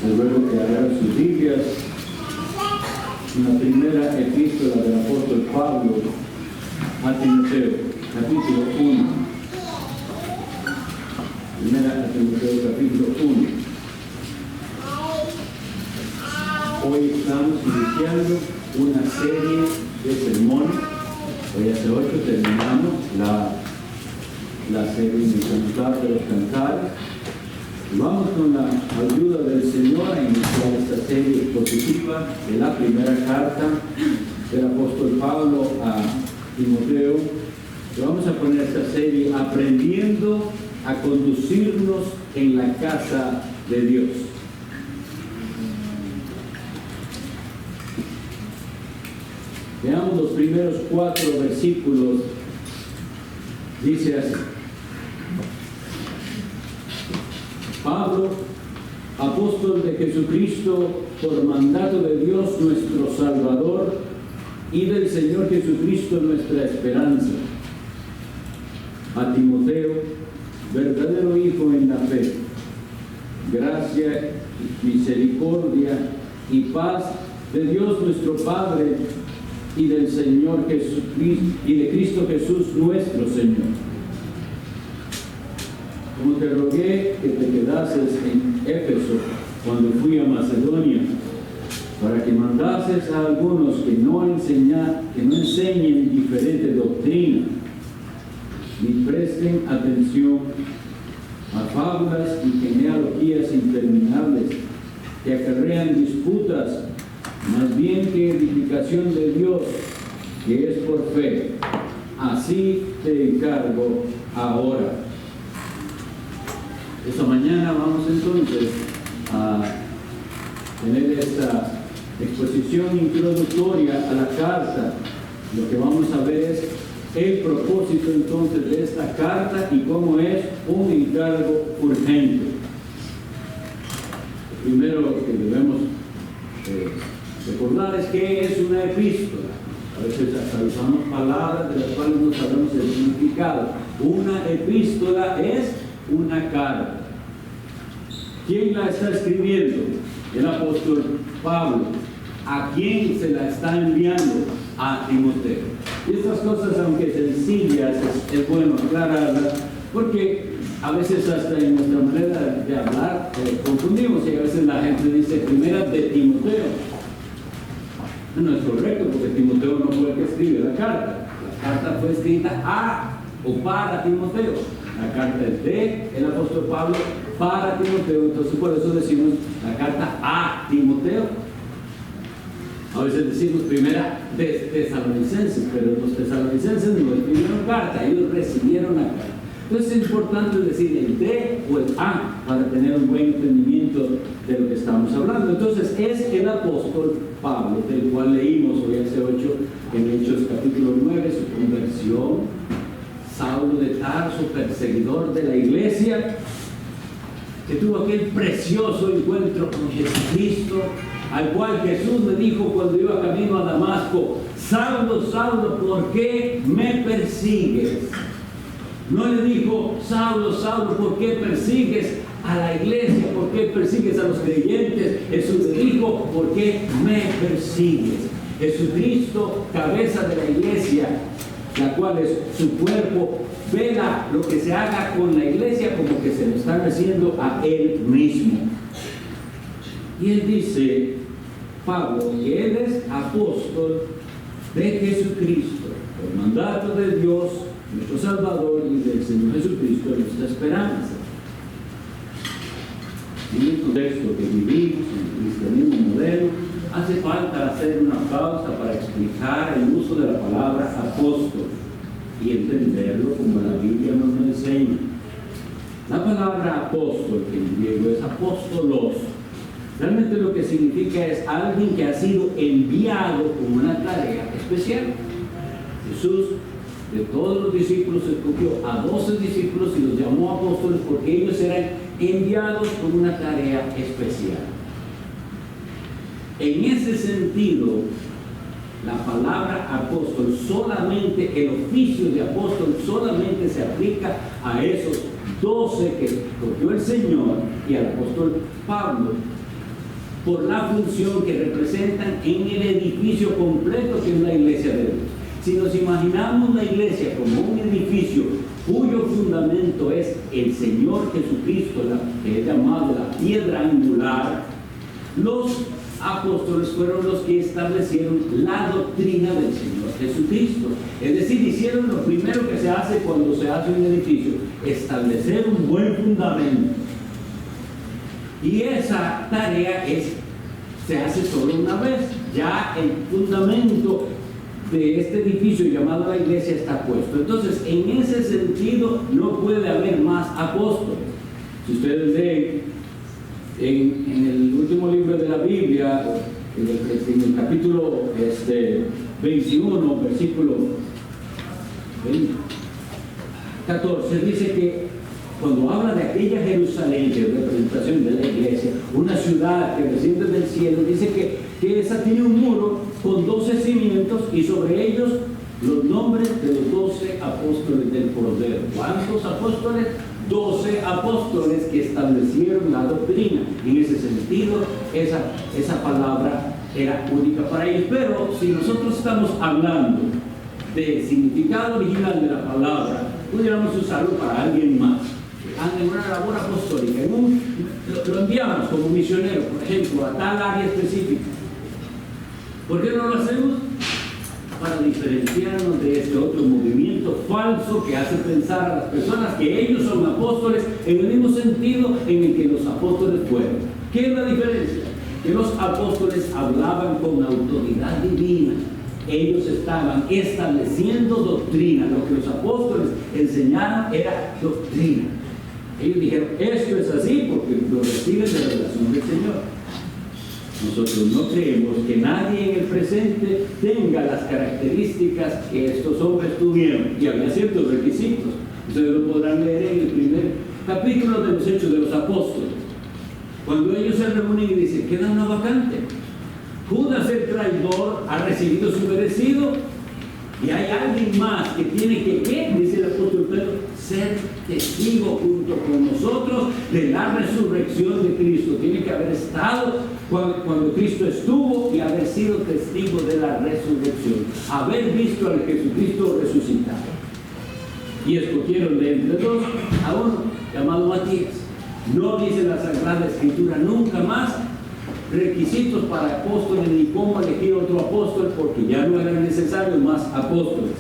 Les ruego que abran sus Biblias en la primera epístola del apóstol Pablo a Timoteo, capítulo 1. Primera a Timoteo, capítulo 1. Hoy estamos iniciando una serie de sermones. Hoy hace 8 terminamos la serie de Cantar de los Cantares. Y vamos con la ayuda del Señor a iniciar esta serie expositiva de la primera carta del apóstol Pablo a Timoteo. Y vamos a poner esta serie aprendiendo a conducirnos en la casa de Dios. Veamos los primeros 4 versículos. Dice así: Pablo, apóstol de Jesucristo, por mandato de Dios nuestro Salvador y del Señor Jesucristo nuestra esperanza, a Timoteo, verdadero hijo en la fe, gracia, misericordia y paz de Dios nuestro Padre y del Señor Jesucristo y de Cristo Jesús nuestro Señor. Como te rogué que te quedases en Éfeso cuando fui a Macedonia, para que mandases a algunos que no enseñen diferente doctrina, ni presten atención a fábulas y genealogías interminables que acarrean disputas, más bien que edificación de Dios, que es por fe. Así te encargo ahora. Esta mañana vamos entonces a tener esta exposición introductoria a la carta. Lo que vamos a ver es el propósito entonces de esta carta y cómo es un encargo urgente. Lo primero que debemos recordar es qué es una epístola. A veces hasta usamos palabras de las cuales no sabemos el significado. Una epístola es una carta. ¿Quién la está escribiendo? El apóstol Pablo. ¿A quién se la está enviando? A Timoteo. Y estas cosas, aunque sencillas, es bueno aclararlas, porque a veces hasta en nuestra manera de hablar confundimos, y a veces la gente dice primera de Timoteo. No es correcto, porque Timoteo no fue el que escribe la carta. La carta fue escrita a o para Timoteo. La carta es de el apóstol Pablo para Timoteo. Entonces por eso decimos la carta a Timoteo. A veces decimos primera de Tesalonicenses, pero los tesalonicenses no escribieron carta, ellos recibieron la carta. Entonces es importante decir el de o el a para tener un buen entendimiento de lo que estamos hablando. Entonces es el apóstol Pablo, del cual leímos hoy hace 8 en Hechos capítulo 9, su conversión. Saulo de Tarso, perseguidor de la iglesia, que tuvo aquel precioso encuentro con Jesucristo, al cual Jesús le dijo cuando iba camino a Damasco: Saulo, Saulo, ¿por qué me persigues? No le dijo: Saulo, Saulo, ¿por qué persigues a la iglesia? ¿Por qué persigues a los creyentes? Jesús le dijo: ¿por qué me persigues? Jesucristo, cabeza de la iglesia, la cual es su cuerpo, vela lo que se haga con la iglesia como que se lo están haciendo a él mismo. Y él dice, Pablo, que él es apóstol de Jesucristo, por mandato de Dios, nuestro Salvador, y del Señor Jesucristo, nuestra esperanza. En el contexto que vivimos, en el cristianismo moderno, hace falta hacer una pausa para explicar el uso de la palabra apóstol y entenderlo como la Biblia nos enseña. La palabra apóstol, que en griego es apóstolos, realmente lo que significa es alguien que ha sido enviado con una tarea especial. Jesús, de todos los discípulos, escogió a 12 discípulos y los llamó apóstoles porque ellos eran enviados con una tarea especial. En ese sentido, la palabra apóstol solamente, el oficio de apóstol solamente se aplica a esos 12 que escogió el Señor y al apóstol Pablo. por la función que representan en el edificio completo que es la iglesia de Dios. Si nos imaginamos la iglesia como un edificio cuyo fundamento es el Señor Jesucristo, que es llamado la piedra angular, los apóstoles fueron los que establecieron la doctrina del Señor Jesucristo. Es decir, hicieron lo primero que se hace cuando se hace un edificio: establecer un buen fundamento. Y esa tarea se hace solo una vez. Ya el fundamento de este edificio llamado la iglesia está puesto. Entonces, en ese sentido, no puede haber más apóstoles. Si ustedes leen en el último libro de la Biblia, en el capítulo 21, versículo 14, dice que cuando habla de aquella Jerusalén, que es representación de la iglesia, una ciudad que desciende del cielo, dice que esa tiene un muro con 12 cimientos y sobre ellos los nombres de los 12 apóstoles del Cordero. ¿Cuántos apóstoles? 12 apóstoles que establecieron la doctrina. En ese sentido, esa palabra era única para ellos. Pero si nosotros estamos hablando del significado original de la palabra, pudiéramos usarlo para alguien más. En una labor apostólica, lo enviamos como misionero, por ejemplo, a tal área específica. ¿Por qué no lo hacemos? Para diferenciarnos de este otro movimiento falso que hace pensar a las personas que ellos son apóstoles en el mismo sentido en el que los apóstoles fueron. ¿Qué es la diferencia? Que los apóstoles hablaban con autoridad divina. Ellos estaban estableciendo doctrina. Lo que los apóstoles enseñaron era doctrina. Ellos dijeron, esto es así porque lo reciben de la revelación del Señor. Nosotros no creemos que nadie en el presente tenga las características que estos hombres tuvieron, y había ciertos requisitos. Ustedes lo podrán leer en el primer capítulo de los Hechos de los Apóstoles, cuando ellos se reúnen y dicen, queda una vacante. Judas el traidor ha recibido su merecido, y hay alguien más que tiene que, dice el apóstol Pedro, ser testigo junto con nosotros de la resurrección de Cristo. Tiene que haber estado cuando Cristo estuvo y haber sido testigo de la resurrección, haber visto al Jesucristo resucitado. Y escogieron de entre dos a uno llamado Matías. No dice la Sagrada Escritura nunca más requisitos para apóstoles ni cómo elegir otro apóstol, porque ya no eran necesarios más apóstoles.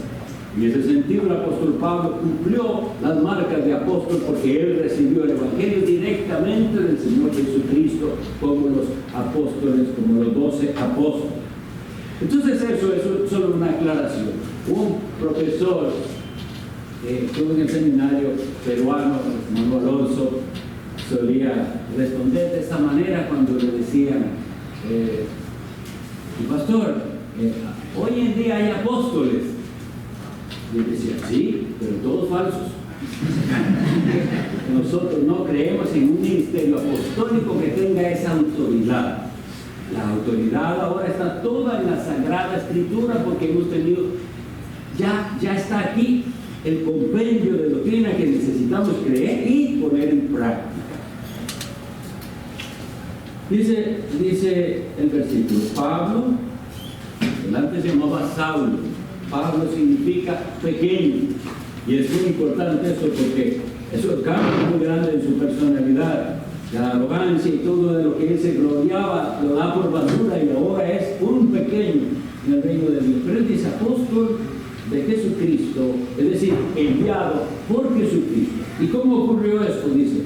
En ese sentido, el apóstol Pablo cumplió las marcas de apóstol porque él recibió el Evangelio directamente del Señor Jesucristo, como los apóstoles, como los 12 apóstoles. Entonces eso es solo una aclaración. Un profesor que estuvo en el seminario peruano, Manuel Alonso, solía responder de esta manera cuando le decían, pastor, hoy en día hay apóstoles. Y él decía, sí, pero todos falsos. Nosotros no creemos en un ministerio apostólico que tenga esa autoridad. La autoridad ahora está toda en la Sagrada Escritura, porque hemos tenido, ya está aquí el compendio de doctrina que necesitamos creer y poner en práctica. Dice el versículo, Pablo, el antes se llamaba Saulo. Pablo significa pequeño, y es muy importante esto porque eso cambia muy grande en su personalidad. La arrogancia y todo de lo que él se gloriaba lo da por basura y ahora es un pequeño en el reino de Dios. Pero él dice apóstol de Jesucristo, es decir, enviado por Jesucristo. ¿Y cómo ocurrió esto? Dice,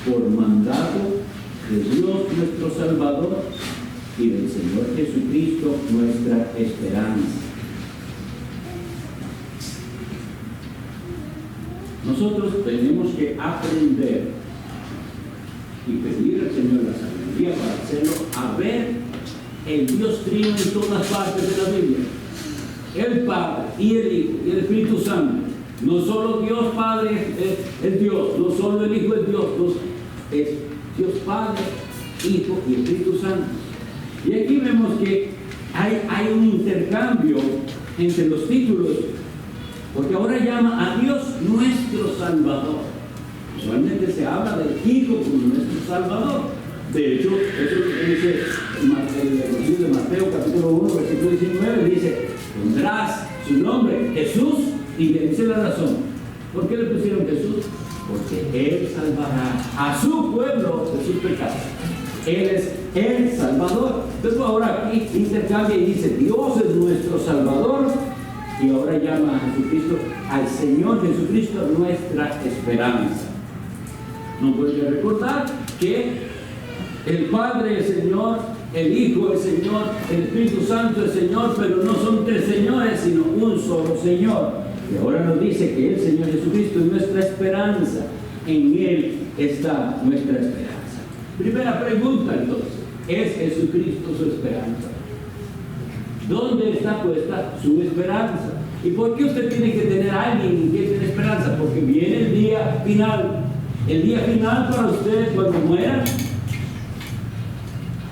por mandato de Dios nuestro Salvador y del Señor Jesucristo nuestra esperanza. Nosotros tenemos que aprender y pedir al Señor la sabiduría para hacerlo, a ver el Dios Trino en todas partes de la Biblia. El Padre y el Hijo y el Espíritu Santo. No solo Dios Padre es Dios, no solo el Hijo es Dios, es Dios Padre, Hijo y Espíritu Santo. Y aquí vemos que hay un intercambio entre los títulos, porque ahora llama a Dios nuestro Salvador. Usualmente se habla del Hijo como nuestro Salvador. De hecho, eso es lo que dice el Evangelio de Mateo, capítulo 1, versículo 19, dice, pondrás su nombre, Jesús, y le dice la razón. ¿Por qué le pusieron Jesús? Porque Él salvará a su pueblo de sus pecados. Él es el Salvador. Entonces ahora aquí intercambia y dice, Dios es nuestro Salvador, y ahora llama a Jesucristo, al Señor Jesucristo, nuestra esperanza. No vuelve a recordar que el Padre es Señor, el Hijo es Señor, el Espíritu Santo es Señor, pero no son tres señores, sino un solo Señor. Y ahora nos dice que el Señor Jesucristo es nuestra esperanza. En Él está nuestra esperanza. Primera pregunta entonces, ¿es Jesucristo su esperanza? ¿Dónde está puesta su esperanza? ¿Y por qué usted tiene que tener a alguien en quien tiene esperanza? Porque viene el día final. El día final para usted cuando muera,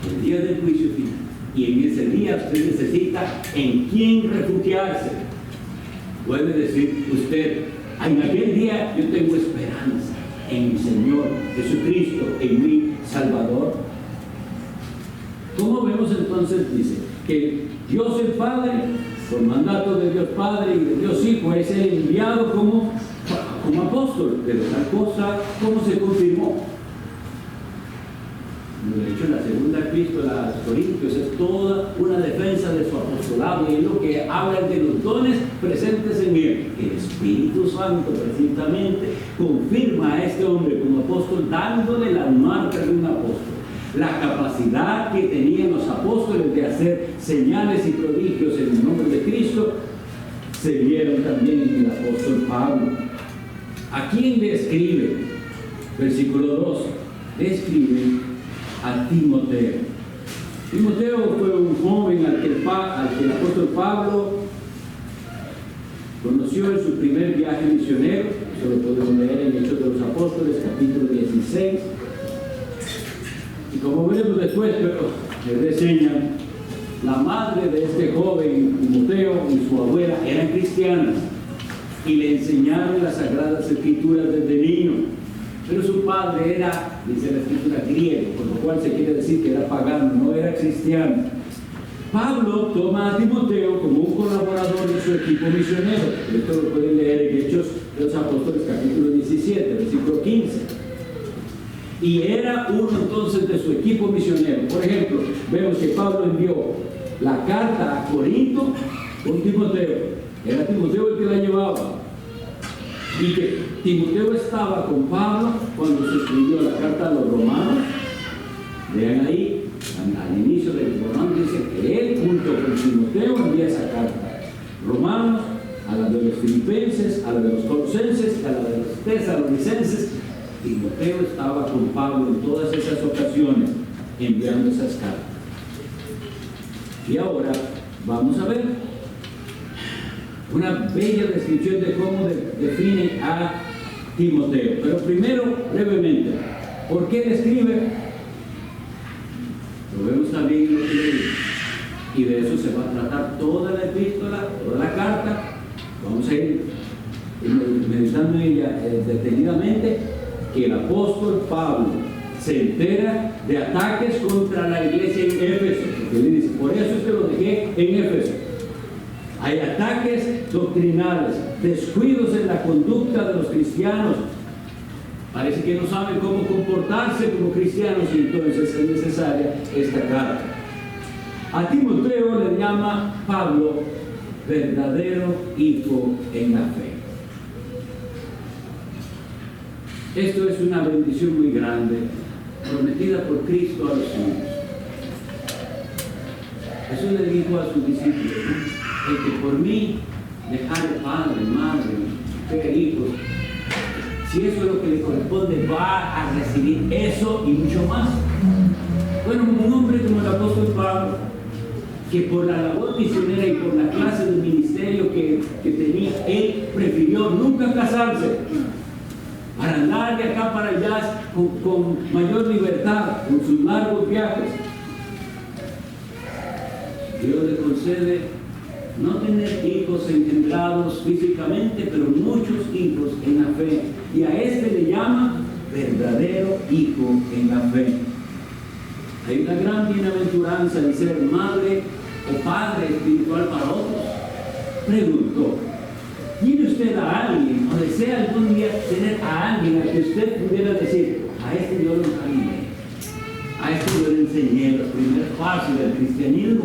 el día del juicio final. Y en ese día usted necesita en quién refugiarse. Puede decir usted, en aquel día yo tengo esperanza en mi Señor Jesucristo, en mi Salvador. ¿Cómo vemos entonces? Dice que Dios el Padre, por mandato de Dios Padre y de Dios Hijo, es el enviado como apóstol. Pero tal cosa, ¿cómo se confirmó? De hecho, la segunda epístola a los Corintios es toda una defensa de su apostolado, y es lo que habla de los dones presentes en él. El Espíritu Santo precisamente confirma a este hombre como apóstol, dándole las marcas de un apóstol. La capacidad que tenían los apóstoles de hacer señales y prodigios en el nombre de Cristo se vieron también en el apóstol Pablo. ¿A quién le escribe? Versículo 2. Le escribe a Timoteo. Timoteo fue un joven al que el apóstol Pablo conoció en su primer viaje misionero. Eso lo podemos leer en Hechos de los Apóstoles, capítulo 16. Y como veremos después, pero les reseñan, la madre de este joven Timoteo y su abuela eran cristianas y le enseñaron las Sagradas Escrituras desde niño. Pero su padre era, dice la escritura, griego, por lo cual se quiere decir que era pagano, no era cristiano. Pablo toma a Timoteo como un colaborador de su equipo misionero. Esto lo pueden leer en Hechos de los Apóstoles, capítulo 17, versículo 15. Y era uno entonces de su equipo misionero. Por ejemplo, vemos que Pablo envió la carta a Corinto con Timoteo. Era Timoteo el que la llevaba. Y que Timoteo estaba con Pablo cuando se escribió la carta a los romanos. Vean ahí, al inicio del Romano dice que él junto con Timoteo envía esa carta. Romanos, a la de los filipenses, a la de los colosenses, a la de los tesalonicenses. Timoteo estaba con Pablo en todas esas ocasiones enviando esas cartas. Y ahora vamos a ver una bella descripción de cómo define a Timoteo. Pero primero, brevemente, ¿por qué le escribe? Lo vemos también en lo que le dice. Y de eso se va a tratar toda la epístola, toda la carta. Vamos a ir meditando en ella detenidamente. Que el apóstol Pablo se entera de ataques contra la iglesia en Éfeso. Porque le dice, por eso es que lo dejé en Éfeso. Hay ataques doctrinales, descuidos en la conducta de los cristianos. Parece que no saben cómo comportarse como cristianos, y entonces es necesaria esta carta. A Timoteo le llama Pablo verdadero hijo en la fe. Esto es una bendición muy grande, prometida por Cristo a los suyos. Jesús le dijo a sus discípulos, el que por mí dejare padre, madre, mujer, hijos, si eso es lo que le corresponde, va a recibir eso y mucho más. Bueno, un hombre como el apóstol Pablo, que por la labor misionera y por la clase de ministerio que tenía, él prefirió nunca casarse, para andar de acá para allá con mayor libertad, con sus largos viajes. Dios le concede no tener hijos engendrados físicamente, pero muchos hijos en la fe. Y a este le llama verdadero hijo en la fe. Hay una gran bienaventuranza de ser madre o padre espiritual para otros. Pregunto, ¿tiene usted a alguien o desea algún día tener a alguien al que usted pudiera decir, a este yo lo encaminé, a este yo le enseñé los primeros pasos del cristianismo?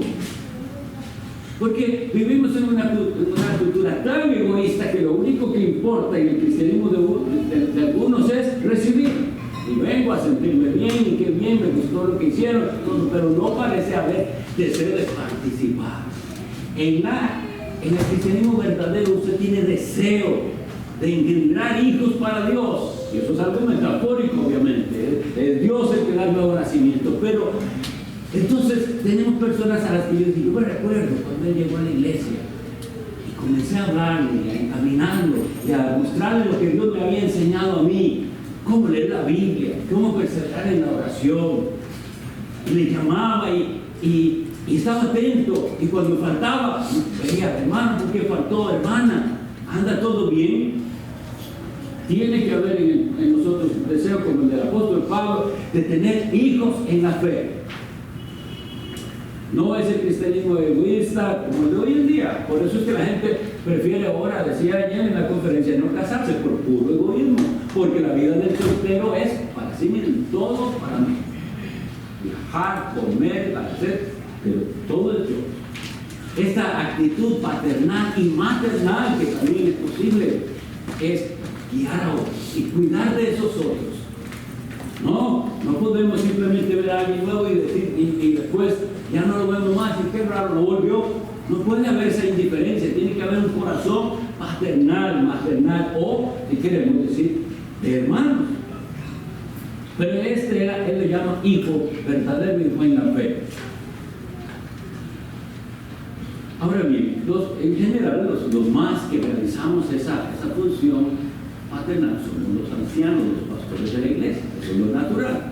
Porque vivimos en una cultura tan egoísta que lo único que importa en el cristianismo de algunos es recibir. Y vengo a sentirme bien, y qué bien, me gustó lo que hicieron, pero no parece haber deseo de participar. En el cristianismo verdadero usted tiene deseo de engendrar hijos para Dios. Y eso es algo metafórico, obviamente. Es Dios el que da el nuevo nacimiento. Pero entonces tenemos personas a las que yo digo, yo me recuerdo cuando él llegó a la iglesia y comencé a hablarle, a encaminarlo y a mostrarle lo que Dios me había enseñado a mí. Cómo leer la Biblia, cómo perseverar en la oración. Y le llamaba y estaba atento. Y cuando faltaba, veía, hermano, ¿por qué faltó? Hermana, ¿anda todo bien? Tiene que haber en nosotros un deseo como el del apóstol Pablo de tener hijos en la fe. No es el cristianismo egoísta como el de hoy en día. Por eso es que la gente prefiere ahora, decía ayer en la conferencia, no casarse por puro egoísmo. Porque la vida del soltero es para sí mismo, todo para mí. Viajar, comer, hacer, pero todo es yo. Esta actitud paternal y maternal que también es posible es guiar a otros y cuidar de esos otros. No podemos simplemente ver a alguien nuevo y decir, y después ya no lo vemos más, y qué raro, lo volvió. No puede haber esa indiferencia, tiene que haber un corazón paternal, maternal, o, si queremos decir, de hermanos. Pero él le llama hijo, verdadero hijo en la fe. Ahora bien, en general, los más que realizamos esa función paternal somos los ancianos, los pastores de la iglesia. Eso es lo natural.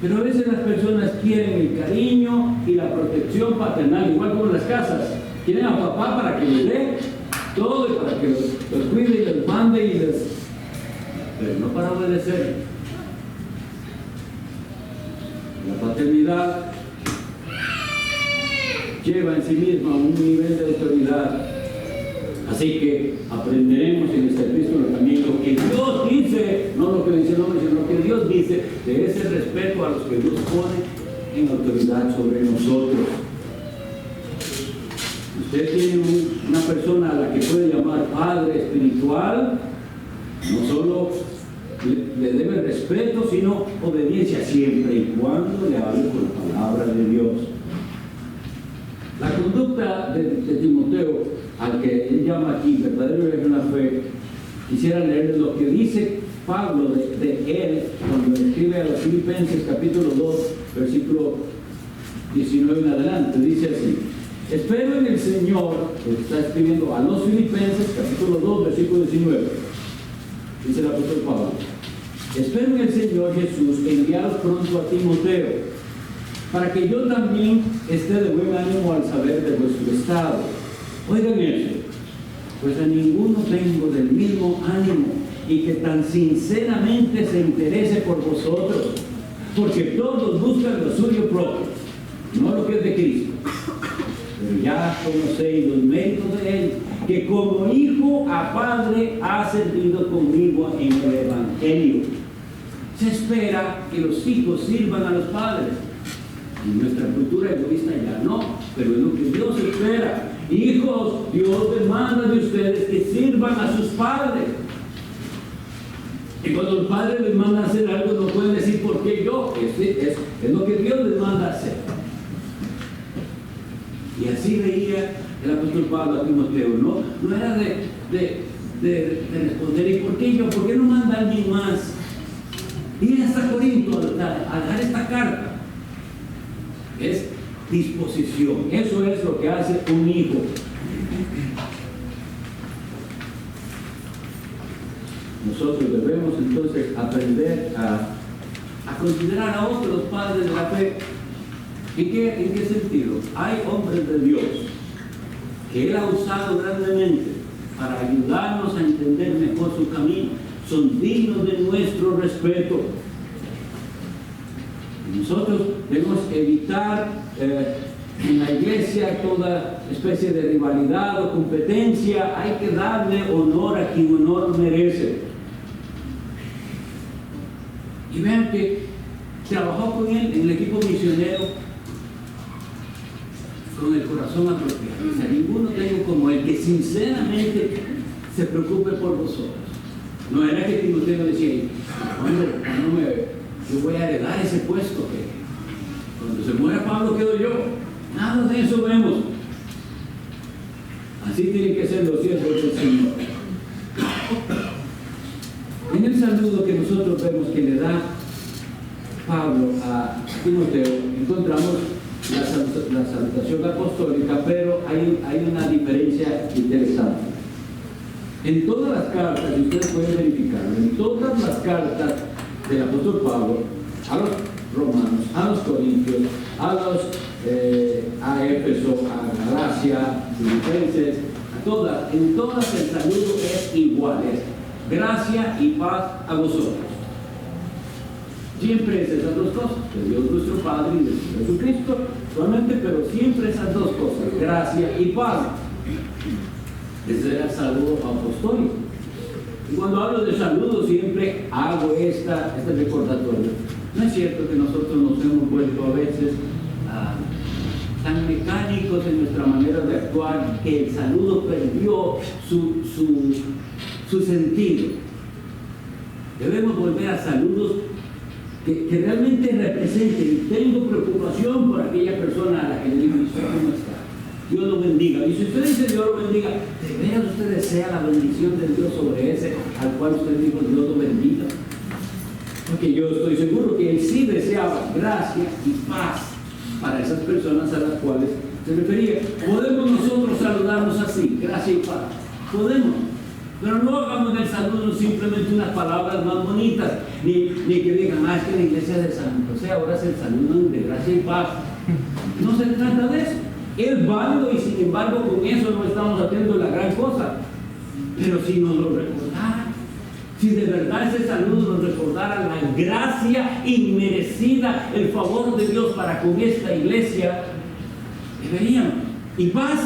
Pero a veces las personas quieren el cariño y la protección paternal, igual como en las casas. Quieren a papá para que les dé todo y para que los cuide y les mande pero no para obedecer. La paternidad lleva en sí misma un nivel de autoridad. Así que aprenderemos en esta epístola también lo que Dios dice, no lo que dice el hombre, sino lo que Dios dice de ese respeto a los que Dios pone en autoridad sobre nosotros. Usted tiene una persona a la que puede llamar padre espiritual, no solo le debe respeto, sino obediencia siempre y cuando le hable con la palabra de Dios. La conducta de Timoteo, al que él llama aquí verdadero hijo en la fe, quisiera leer lo que dice Pablo de él cuando escribe a los Filipenses capítulo 2 versículo 19 en adelante. Dice así: espero en el Señor, que está escribiendo a los Filipenses capítulo 2 versículo 19, dice el apóstol Pablo: espero en el Señor Jesús enviaros pronto a Timoteo, para que yo también esté de buen ánimo al saber de vuestro estado. Oigan eso, pues a ninguno tengo del mismo ánimo y que tan sinceramente se interese por vosotros, porque todos buscan lo suyo propio, no lo que es de Cristo. Pero ya conocéis los méritos de Él, que como hijo a padre ha servido conmigo en el Evangelio. Se espera que los hijos sirvan a los padres. En nuestra cultura egoísta ya no, pero es lo que Dios espera. Hijos, Dios demanda de ustedes que sirvan a sus padres. Y cuando el padre les manda a hacer algo, no pueden decir ¿por qué yo? Es lo que Dios les manda a hacer. Y así veía el apóstol Pablo a Timoteo. No era de responder ¿y por qué yo? ¿Por qué no manda a alguien más? Ir hasta Corinto a dar esta carta. Es disposición. Eso es lo que hace un hijo. Nosotros debemos entonces aprender a considerar a otros padres de la fe. ¿En qué sentido? Hay hombres de Dios que Él ha usado grandemente para ayudarnos a entender mejor su camino. Son dignos de nuestro respeto. Nosotros debemos evitar en la iglesia toda especie de rivalidad o competencia. Hay que darle honor a quien honor merece. Y vean que trabajó con él en el equipo misionero con el corazón apropiado. O sea, ninguno tengo como él que sinceramente se preocupe por vosotros. No era que Timoteo decía, hombre, yo voy a heredar ese puesto que cuando se muera Pablo quedo yo. Nada de eso vemos. Así tienen que ser los siervos del Señor. En el saludo que nosotros vemos que le da Pablo a Timoteo, encontramos la salutación apostólica, pero hay una diferencia interesante. En todas las cartas, y ustedes pueden verificarlo, en todas las cartas del apóstol Pablo, a los romanos, a los corintios, a Éfeso, a Galacia, Filipenses, en todas el saludo es igual, es gracia y paz a vosotros. Siempre es esas dos cosas, de Dios nuestro Padre y de Jesucristo, solamente, pero siempre esas dos cosas, gracia y paz. Ese era el saludo apostólico. Y cuando hablo de saludo siempre hago este recordatorio. No es cierto que nosotros nos hemos vuelto a veces tan mecánicos en nuestra manera de actuar que el saludo perdió su sentido. Debemos volver a saludos que realmente representen. Tengo preocupación por aquella persona a la que le digo, ¿cómo está? Dios lo bendiga. Y si usted dice Dios lo bendiga, ¿de veras usted desea la bendición de Dios sobre ese al cual usted dijo Dios lo bendiga? Porque yo estoy seguro que él sí deseaba gracia y paz para esas personas a las cuales se refería. ¿Podemos nosotros saludarnos así, gracia y paz? Podemos. Pero no hagamos del saludo simplemente unas palabras más bonitas, ni que digan, es que en la iglesia de San José ahora se saludan de gracia y paz. No se trata de eso. Es válido y sin embargo con eso no estamos haciendo la gran cosa. Pero si nos lo recordara, si de verdad ese saludo nos recordara la gracia inmerecida, el favor de Dios para con esta iglesia, deberíamos. Y paz.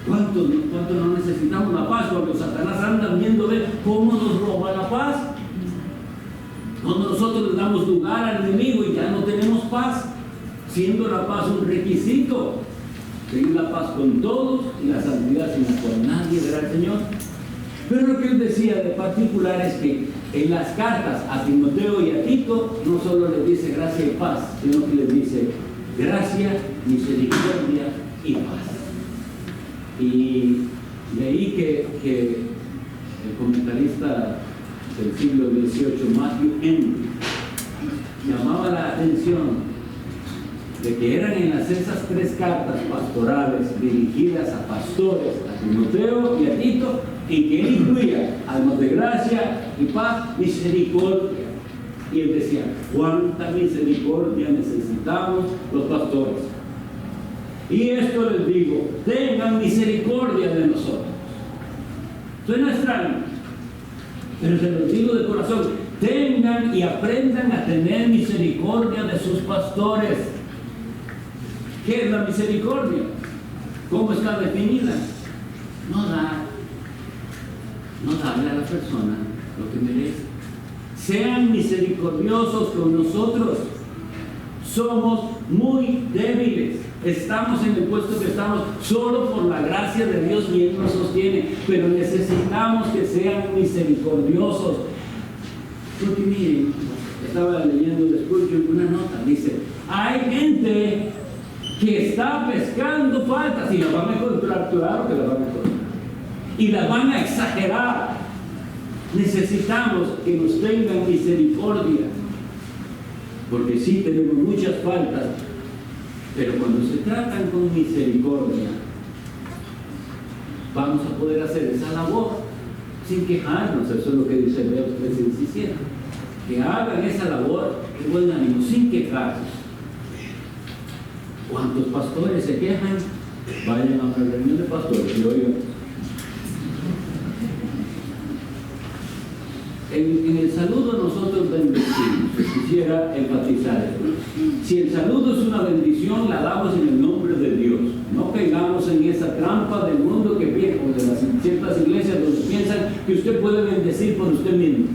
¿Cuánto no necesitamos la paz cuando Satanás anda viendo ver cómo nos roba la paz? Cuando nosotros le damos lugar al enemigo y ya no tenemos paz, siendo la paz un requisito. Tener la paz con todos y la santidad sin la cual nadie verá al Señor. Pero lo que él decía de particular es que en las cartas a Timoteo y a Tito no solo les dice gracia y paz, sino que les dice gracia, misericordia y paz. Y leí que el comentarista del siglo XVIII, Matthew Henry, llamaba la atención de que eran en esas tres cartas pastorales dirigidas a pastores, a Timoteo y a Tito, y que él incluía, además de gracia y paz, misericordia. Y él decía, ¿cuánta misericordia necesitamos los pastores? Y esto les digo, tengan misericordia de nosotros. Suena extraño, pero se los digo de corazón, tengan y aprendan a tener misericordia de sus pastores. ¿Qué es la misericordia? ¿Cómo está definida? No darle a la persona lo que merece. Sean misericordiosos con nosotros. Somos muy débiles. Estamos en el puesto que estamos solo por la gracia de Dios y Él nos sostiene, pero necesitamos que sean misericordiosos. Porque miren, estaba leyendo después una nota, dice, hay gente que está pescando faltas y las van a encontrar, claro que las van a encontrar, y las van a exagerar. Necesitamos que nos tengan misericordia, porque sí tenemos muchas faltas, pero cuando se tratan con misericordia, vamos a poder hacer esa labor sin quejarnos. Eso es lo que dice Hebreos 13:17. Que hagan esa labor de buen ánimo, sin quejarse. ¿Cuántos pastores se quejan? Vayan a una reunión de pastores y oigan. en el saludo nosotros bendecimos. Quisiera enfatizar esto. Si el saludo es una bendición, la damos en el nombre de Dios. No caigamos en esa trampa del mundo que piensa, o de las ciertas iglesias donde piensan que usted puede bendecir por usted mismo.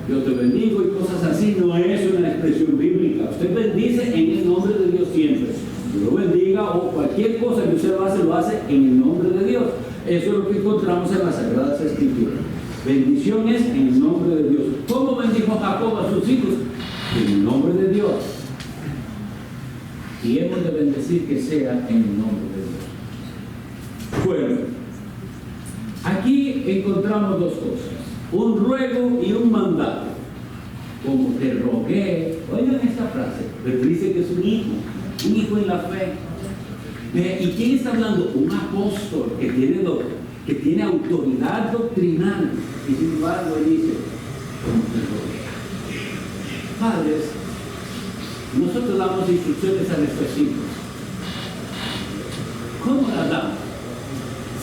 Yo te bendigo y cosas así, no es una expresión bíblica. Usted bendice en el nombre de Dios siempre. Dios lo bendiga, o cualquier cosa que usted lo hace en el nombre de Dios. Eso es lo que encontramos en las Sagradas Escrituras. Bendición es en el nombre de Dios. ¿Cómo bendijo Jacob a sus hijos? En el nombre de Dios. Y hemos de bendecir que sea en el nombre de Dios. Bueno, aquí encontramos dos cosas: un ruego y un mandato. Como te rogué. Oigan esta frase, pero dice que es un hijo en la fe. ¿Y quién está hablando? Un apóstol que tiene autoridad doctrinal. Y sin embargo él dice, como te rogué. Padres, nosotros damos instrucciones a nuestros hijos. ¿Cómo las damos?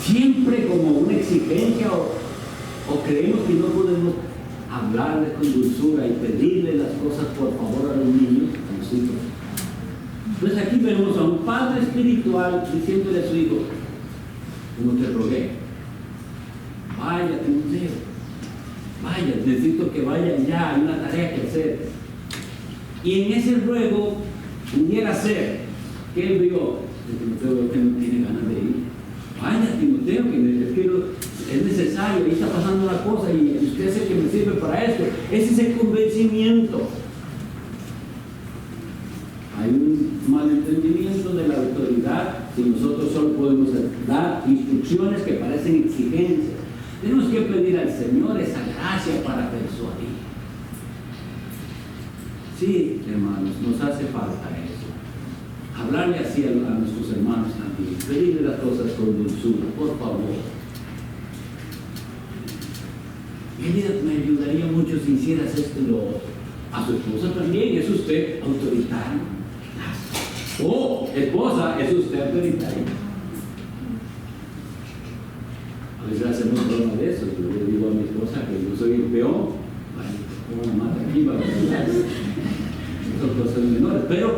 Siempre como una exigencia, o creemos que no podemos hablarles con dulzura y pedirle las cosas por favor a los niños, a los hijos. Pues aquí vemos a un padre espiritual diciéndole a su hijo, como te rogué, vaya Timoteo, vaya, necesito que vayan ya, hay una tarea que hacer. Y en ese ruego pudiera ser que él vio, Timoteo que no tiene ganas de ir, vaya Timoteo, que es necesario, ahí está pasando una cosa y usted es el que me sirve para esto. Ese es el convencimiento. Hay un malentendimiento de la autoridad si nosotros solo podemos dar instrucciones que parecen exigencias. Tenemos que pedir al Señor esa gracia para persuadir. Sí, hermanos, nos hace falta eso. Hablarle así a nuestros hermanos también, pedirle las cosas con dulzura, por favor. Me ayudaría mucho si hicieras esto y lo otro. A su esposa también, ¿es usted autoritario? Oh, esposa, ¿es usted autoritario? A veces hacemos broma de eso. Yo le digo a mi esposa que yo soy el peón. Como una mata aquí, va a ver. Son cosas menores. Pero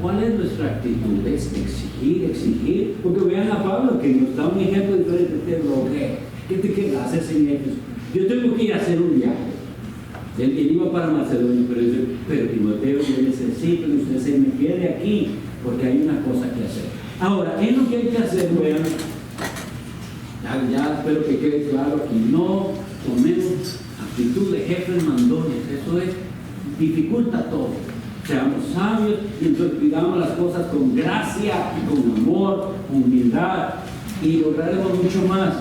¿cuál es nuestra actitud? Es exigir. Porque vean a Pablo que nos da un ejemplo diferente. Te rogué. ¿Qué te quedas en Éfeso? Yo tengo que ir a hacer un viaje. Él iba para Macedonia, pero Timoteo, yo necesito que usted se me quede aquí, porque hay una cosa que hacer. Ahora, en lo que hay que hacer, vean, ya espero que quede claro aquí, no tomemos actitud de jefes mandones, eso dificulta todo. Seamos sabios y entonces pidamos las cosas con gracia, con amor, con humildad, y lograremos mucho más.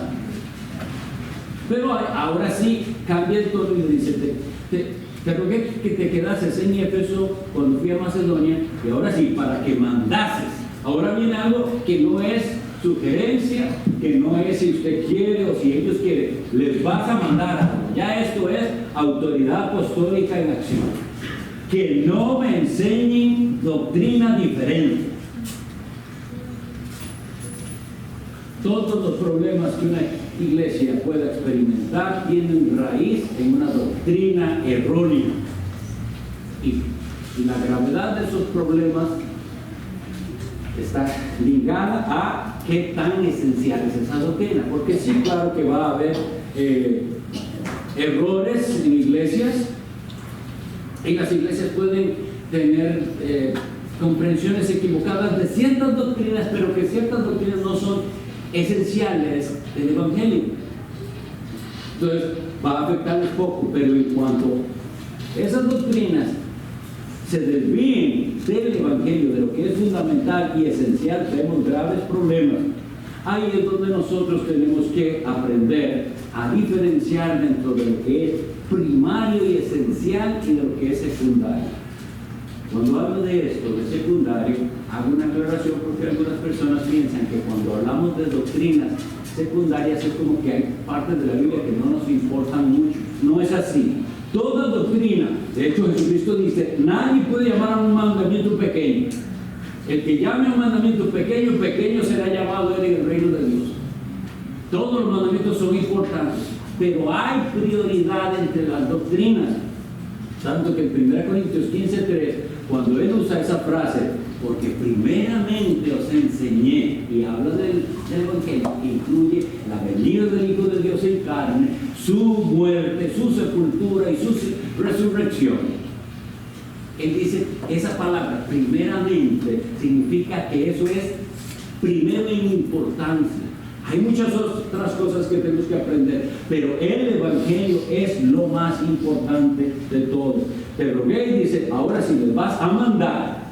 Pero ahora sí, cambia el tono y le dice, te rogué que te quedases en Éfeso cuando fui a Macedonia, y ahora sí, para que mandases. Ahora viene algo que no es sugerencia, que no es si usted quiere o si ellos quieren, les vas a mandar algo. Ya esto es autoridad apostólica en acción. Que no me enseñen doctrina diferente. Todos los problemas que una iglesia pueda experimentar tienen raíz en una doctrina errónea. Y la gravedad de esos problemas está ligada a qué tan esencial es esa doctrina. Porque sí, claro que va a haber errores en iglesias, y las iglesias pueden tener comprensiones equivocadas de ciertas doctrinas, pero que ciertas doctrinas no son esenciales del Evangelio. Entonces va a afectarles poco, pero en cuanto esas doctrinas se desvíen del Evangelio, de lo que es fundamental y esencial, tenemos graves problemas. Ahí es donde nosotros tenemos que aprender a diferenciar dentro de lo que es primario y esencial y de lo que es secundario. Cuando hablo de esto, de secundario, hago una aclaración porque algunas personas piensan que cuando hablamos de doctrinas secundarias es como que hay partes de la Biblia que no nos importan mucho. No es así. Toda doctrina, de hecho Jesucristo dice, nadie puede llamar a un mandamiento pequeño. El que llame a un mandamiento pequeño, pequeño será llamado él en el reino de Dios. Todos los mandamientos son importantes, pero hay prioridad entre las doctrinas. Tanto que en 1 Corintios 15:3, cuando él usa esa frase, porque primeramente os enseñé, y habla del Evangelio, que incluye la venida del Hijo de Dios en carne, su muerte, su sepultura y su resurrección. Él dice, esa palabra, primeramente, significa que eso es primero en importancia. Hay muchas otras cosas que tenemos que aprender, pero el Evangelio es lo más importante de todo. Pero él dice, ahora si les vas a mandar,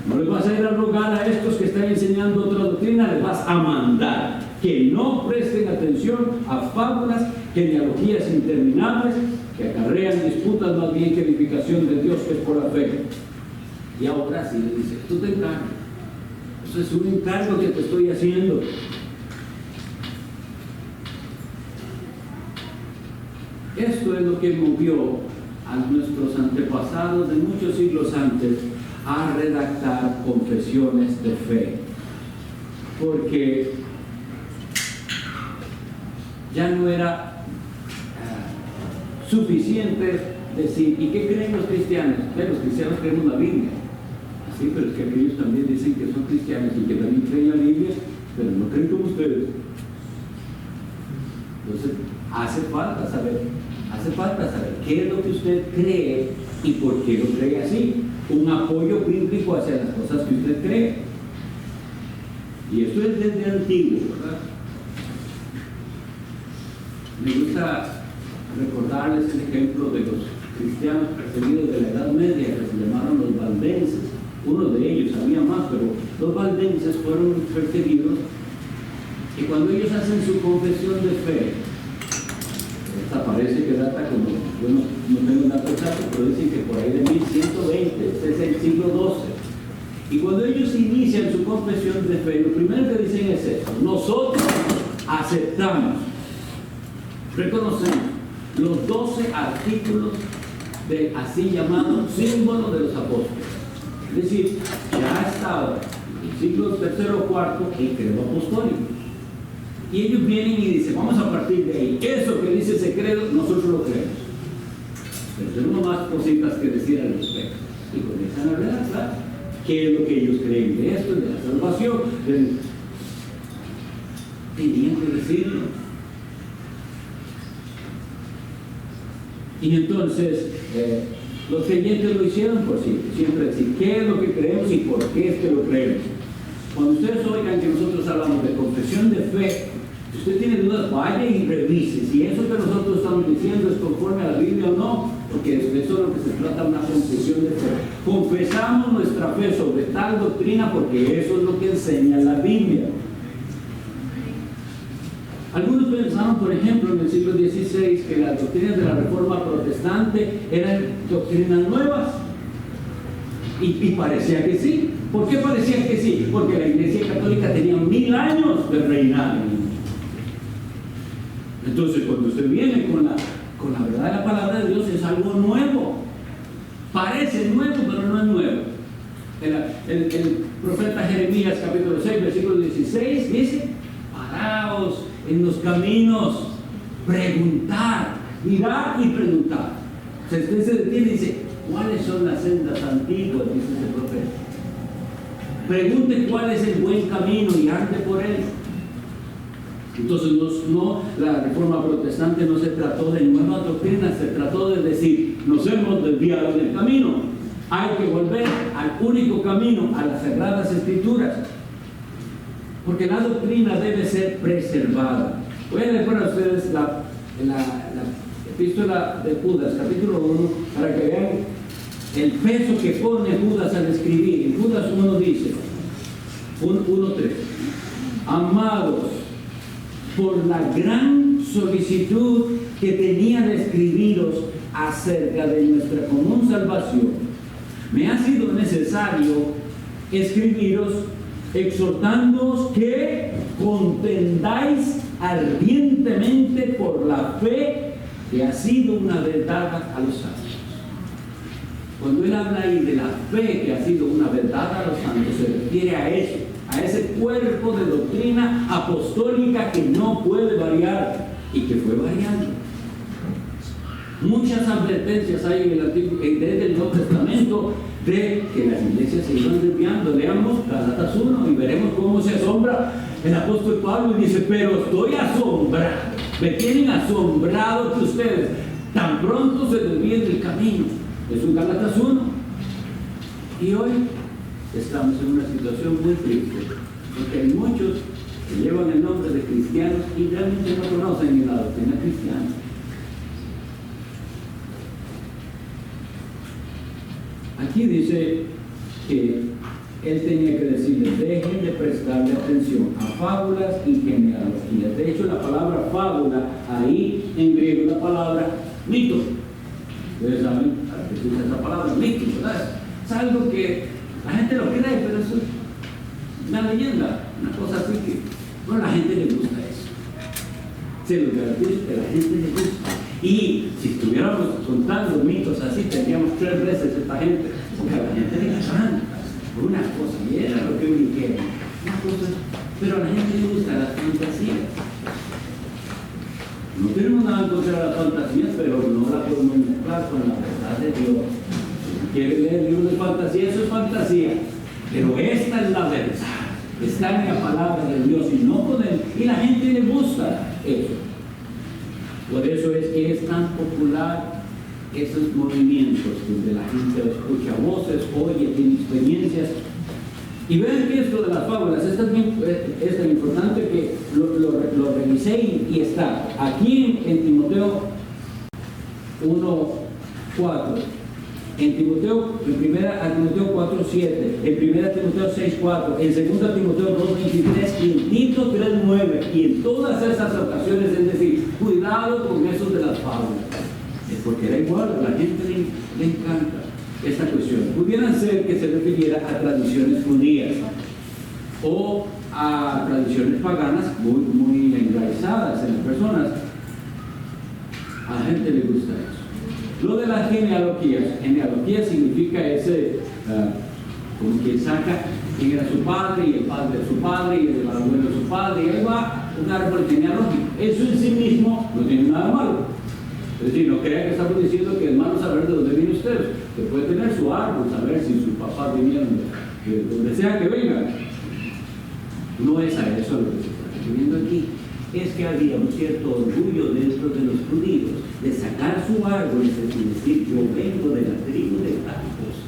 no les vas a ir a rogar a estos que están enseñando otra doctrina, les vas a mandar que no presten atención a fábulas, genealogías interminables, que acarrean disputas más bien que edificación de Dios, que es por la fe. Y ahora sí le dice, tú te encargas. Eso es un encargo que te estoy haciendo. Esto es lo que movió a nuestros antepasados de muchos siglos antes a redactar confesiones de fe, porque ya no era suficiente decir, ¿y qué creen los cristianos? Los cristianos creen la Biblia, así, pero es que aquellos también dicen que son cristianos y que también creen la Biblia, pero no creen como ustedes. Entonces hace falta saber qué es lo que usted cree y por qué lo cree así. Un apoyo bíblico hacia las cosas que usted cree. Y esto es desde antiguo, ¿verdad? Me gusta recordarles el ejemplo de los cristianos perseguidos de la Edad Media, que se llamaron los valdenses. Uno de ellos, había más, pero los valdenses fueron perseguidos, y cuando ellos hacen su confesión de fe, esta parece que data como, yo no tengo datos exactos, pero dicen que por ahí de 1120, este es el siglo XII. Y cuando ellos inician su confesión de fe, lo primero que dicen es esto: nosotros aceptamos, reconocemos los 12 artículos del así llamado símbolo de los apóstoles. Es decir, ya ha estado en el siglo III o IV el credo apostólico. Y ellos vienen y dicen, vamos a partir de ahí, eso que dice ese credo, nosotros lo creemos. Pero tenemos más cositas que decir al respecto. Y comienzan a redactar qué es lo que ellos creen de esto, de la salvación. Tenían que decirlo. Y entonces, los creyentes lo hicieron por siempre decir qué es lo que creemos y por qué es que lo creemos. Cuando ustedes oigan que nosotros hablamos de confesión de fe, si usted tiene dudas, vaya y revise si eso que nosotros estamos diciendo es conforme a la Biblia o no, porque de eso es lo que se trata, una confesión de fe. Confesamos nuestra fe sobre tal doctrina porque eso es lo que enseña la Biblia. Algunos pensaron, por ejemplo, en el siglo XVI, que las doctrinas de la Reforma Protestante eran doctrinas nuevas. Y parecía que sí. ¿Por qué parecía que sí? Porque la Iglesia Católica tenía 1000 años de reinado. Entonces, cuando usted viene con la verdad de la palabra de Dios, es algo nuevo. Parece nuevo, pero no es nuevo. El profeta Jeremías, capítulo 6, versículo 16, dice: paraos en los caminos, preguntar, mirar y preguntar. O sea, usted se detiene y dice, ¿cuáles son las sendas antiguas? Dice ese profeta. Pregunte cuál es el buen camino y ande por él. Entonces, la Reforma Protestante no se trató de nuevas doctrinas, se trató de decir, nos hemos desviado del camino, hay que volver al único camino, a las Sagradas Escrituras, porque la doctrina debe ser preservada. Voy a leer para ustedes la epístola de Judas, capítulo 1, para que vean el peso que pone Judas al escribir. En Judas 1 dice, 1:3, amados, por la gran solicitud que tenía de escribiros acerca de nuestra común salvación, me ha sido necesario escribiros exhortándoos que contendáis ardientemente por la fe que ha sido una verdad a los santos. Cuando él habla ahí de la fe que ha sido una verdad a los santos, se refiere a eso, a ese cuerpo de doctrina apostólica que no puede variar y que fue variando. Muchas advertencias hay en el Antiguo, desde el Nuevo Testamento, de que las iglesias se iban desviando. Leamos Gálatas 1 y veremos cómo se asombra el apóstol Pablo y dice: pero estoy asombrado, me tienen asombrado que ustedes tan pronto se desvíen del camino. Es un Gálatas 1. Y hoy estamos en una situación muy triste, porque hay muchos que llevan el nombre de cristianos y realmente no conocen la doctrina cristiana. Aquí dice que él tenía que decirles: dejen de prestarle atención a fábulas y genealogías. De hecho, la palabra fábula, ahí en griego es la palabra mito. Ustedes saben a qué se usa esa palabra, mito, ¿verdad? Es algo que la gente lo cree, pero eso es una leyenda, una cosa así que no, a la gente le gusta eso. Se lo garantizo que a la gente le gusta. Y si estuviéramos contando mitos así, tendríamos 3 veces esta gente, porque a la gente le encanta una cosa, y era lo que brinqué, una cosa, pero a la gente le gusta la fantasía. No tenemos nada en contra de las fantasías, pero no la podemos mezclar con la verdad de Dios. Si quiere leer libros de fantasía, eso es fantasía, pero esta es la verdad, está en la palabra de Dios, y no podemos, y la gente le gusta eso. Por eso es que es tan popular esos movimientos, donde la gente escucha voces, oye, tiene experiencias. Y vean que esto de las fábulas es tan importante que lo revisé y está aquí en Timoteo 1:4, en Timoteo, en Timoteo 4:7, en 1 Timoteo 6:4, en 2 Timoteo 2:23 y en Tito 3:9, y en todas esas ocasiones es decir, cuidado con eso de las fábulas. Es porque da igual, a la gente le encanta esta cuestión. Pudieran ser que se refiriera a tradiciones judías o a tradiciones paganas muy enraizadas en las personas. A la gente le gusta eso. Lo de las genealogía significa ese, como quien saca quién era su padre y el padre de su padre y el abuelo de su padre, y ahí va un árbol genealógico. Eso en sí mismo no tiene nada malo. Es decir, no crean que estamos diciendo que es malo saber de dónde viene usted. Usted puede tener su árbol, saber si sus papás vinieron de donde sea que vengan. No es a eso lo que se está refiriendo aquí. Es que había un cierto orgullo dentro de los judíos de sacar su árbol y decir: yo vengo de la tribu de tal cosa.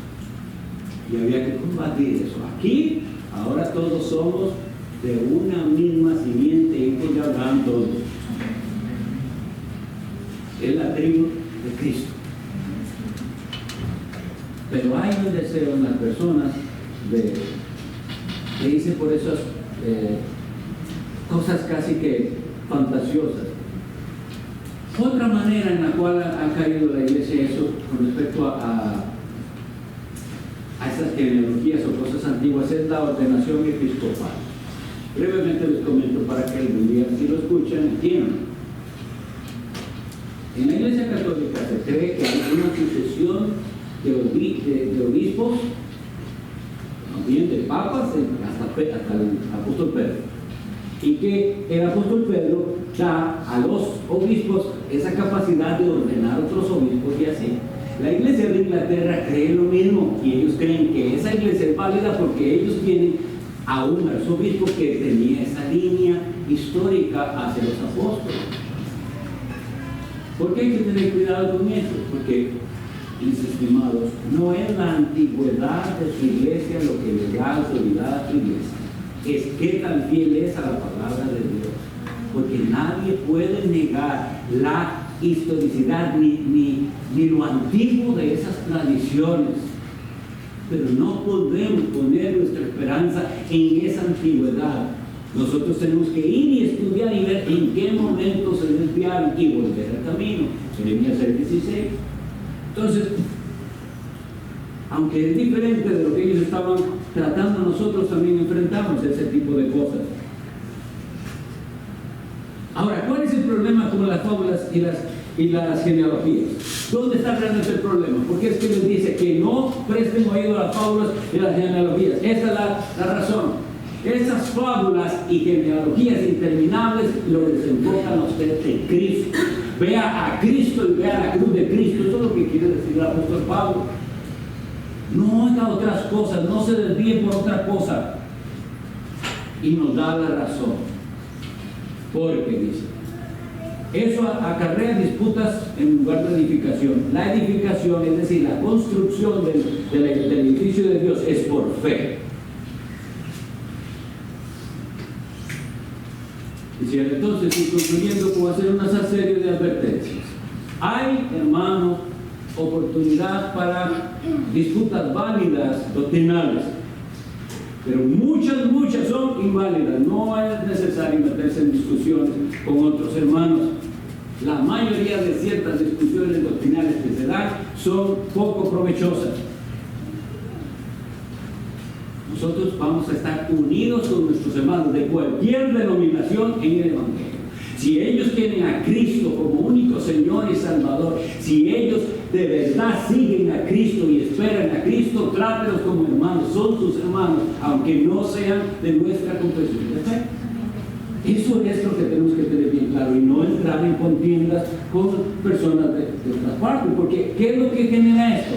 Y había que combatir eso. Aquí, ahora todos somos de una misma simiente, hijos de Abraham todos. Es la tribu de Cristo. Pero hay un deseo en las personas de irse por esas cosas casi que fantasiosas. Otra manera en la cual ha caído la iglesia eso con respecto a esas genealogías o cosas antiguas es la ordenación episcopal. Brevemente les comento para que algún día, si lo escuchan, entiendan. En la Iglesia Católica se cree que hay una sucesión de obispos, también de papas, hasta el apóstol Pedro, y que el apóstol Pedro da a los obispos esa capacidad de ordenar a otros obispos y así. La Iglesia de Inglaterra cree lo mismo, y ellos creen que esa iglesia es válida porque ellos tienen a un arzobispo que tenía esa línea histórica hacia los apóstoles. ¿Por qué hay que tener cuidado con eso? Porque, mis estimados, no es la antigüedad de su iglesia lo que le da autoridad a su iglesia, es qué tan fiel es a la palabra de Dios. Porque nadie puede negar la historicidad ni lo antiguo de esas tradiciones, pero no podemos poner nuestra esperanza en esa antigüedad. Nosotros tenemos que ir y estudiar y ver en qué momento se desviaron y volver al camino. Jeremías 6:16. Entonces, aunque es diferente de lo que ellos estaban tratando, nosotros también enfrentamos ese tipo de cosas. Ahora, ¿cuál es el problema con las fábulas y las genealogías? ¿Dónde está realmente el problema? Porque es que les dice que no presten oído a las fábulas y las genealogías. Esa es la razón. Esas fábulas y genealogías interminables lo desenfocan a usted en Cristo. Vea a Cristo y vea la cruz de Cristo. Eso es lo que quiere decir el apóstol Pablo. No oiga otras cosas, no se desvíe por otra cosa. Y nos da la razón. Porque dice, eso acarrea disputas en lugar de edificación. La edificación, es decir, la construcción del edificio de Dios, es por fe. Y entonces, y concluyendo, puedo hacer una serie de advertencias. Hay, hermanos, oportunidad para disputas válidas, doctrinales, pero muchas son inválidas. No es necesario meterse en discusiones con otros hermanos. La mayoría de ciertas discusiones doctrinales que se dan son poco provechosas. Nosotros vamos a estar unidos con nuestros hermanos de cualquier denominación en el Evangelio. Si ellos tienen a Cristo como único Señor y Salvador, si ellos de verdad siguen a Cristo y esperan a Cristo, trátelos como hermanos, son sus hermanos, aunque no sean de nuestra confesión de fe. Eso es lo que tenemos que tener bien claro y no entrar en contiendas con personas de otras partes, porque ¿qué es lo que genera esto?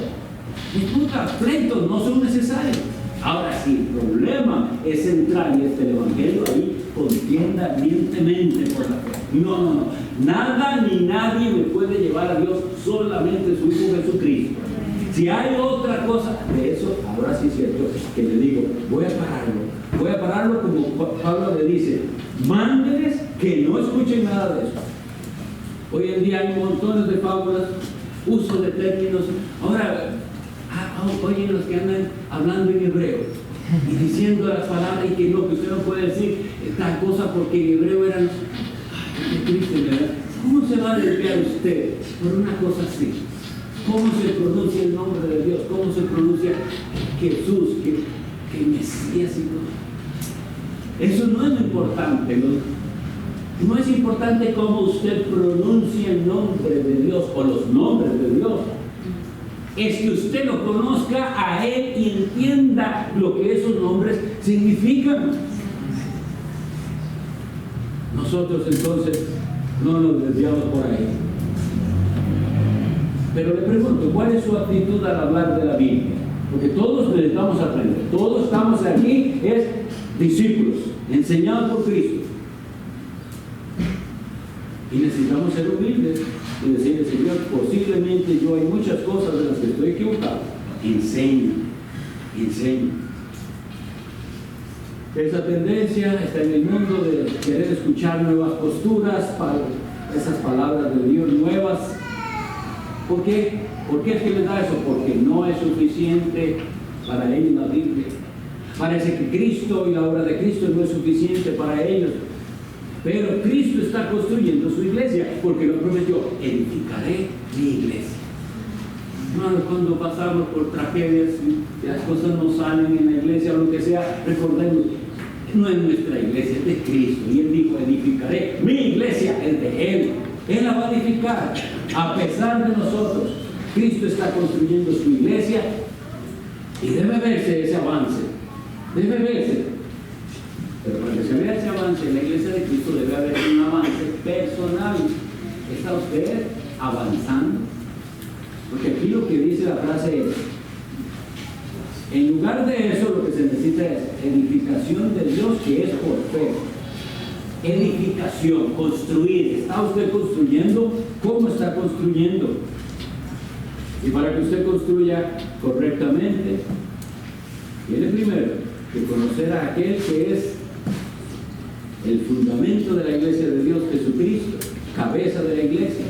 Disputas, pleitos, no son necesarios. Ahora, si el problema es central y es el Evangelio, ahí contienda ardientemente por la fe. No. Nada ni nadie me puede llevar a Dios, solamente su Hijo Jesucristo. Si hay otra cosa de eso, ahora sí es cierto que le digo, voy a pararlo como Pablo le dice, mándeles que no escuchen nada de eso. Hoy en día hay montones de fábulas, uso de términos. Ahora, oye, los que andan hablando en hebreo y diciendo las palabras y que no, que usted no puede decir tal cosa porque en hebreo eran. Ay, qué triste, ¿verdad? ¿Cómo se va a desviar usted por una cosa así? ¿Cómo se pronuncia el nombre de Dios? ¿Cómo se pronuncia Jesús, que Mesías y todo? Eso no es lo importante, ¿no? No es importante cómo usted pronuncia el nombre de Dios o los nombres de Dios. Es que usted lo conozca a Él y entienda lo que esos nombres significan. Nosotros entonces no nos desviamos por ahí. Pero le pregunto, ¿cuál es su actitud al hablar de la Biblia? Porque todos necesitamos aprender. Todos estamos aquí, es discípulos, enseñados por Cristo. Y necesitamos ser humildes y decirle, Señor, posiblemente yo hay muchas cosas de las que estoy equivocado. Enseña. Esa tendencia está en el mundo de querer escuchar nuevas posturas, para esas palabras de Dios nuevas. ¿Por qué? ¿Por qué es que les da eso? Porque no es suficiente para ellos la Biblia. Parece que Cristo y la obra de Cristo no es suficiente para ellos. Pero Cristo está construyendo su iglesia, porque lo prometió, edificaré mi iglesia. Hermanos, cuando pasamos por tragedias y las cosas no salen en la iglesia o lo que sea, recordemos, no es nuestra iglesia, es de Cristo. Y Él dijo, edificaré mi iglesia, es de Él. Él la va a edificar, a pesar de nosotros. Cristo está construyendo su iglesia y debe verse ese avance. Debe verse. Pero para que se vea ese avance en la iglesia de Cristo debe haber un avance personal. ¿Está usted avanzando? Porque aquí lo que dice la frase es, en lugar de eso lo que se necesita es edificación de Dios, que es por fe. Edificación, construir. ¿Está usted construyendo? ¿Cómo está construyendo? Y para que usted construya correctamente, tiene primero que conocer a aquel que es el fundamento de la iglesia de Dios, Jesucristo, cabeza de la iglesia.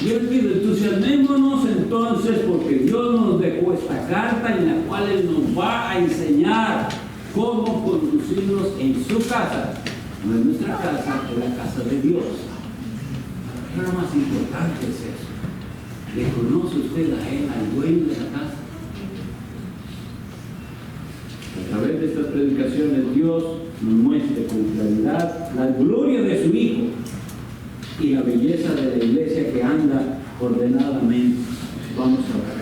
Y Él pide, entusiasmémonos entonces, porque Dios nos dejó esta carta en la cual Él nos va a enseñar cómo conducirnos en su casa. No es nuestra casa, es la casa de Dios. Pero lo más importante es eso. ¿Le conoce usted a Él, al dueño de la casa? A través de estas predicaciones Dios nos muestre con claridad la gloria de su Hijo y la belleza de la iglesia que anda ordenadamente. Vamos a orar.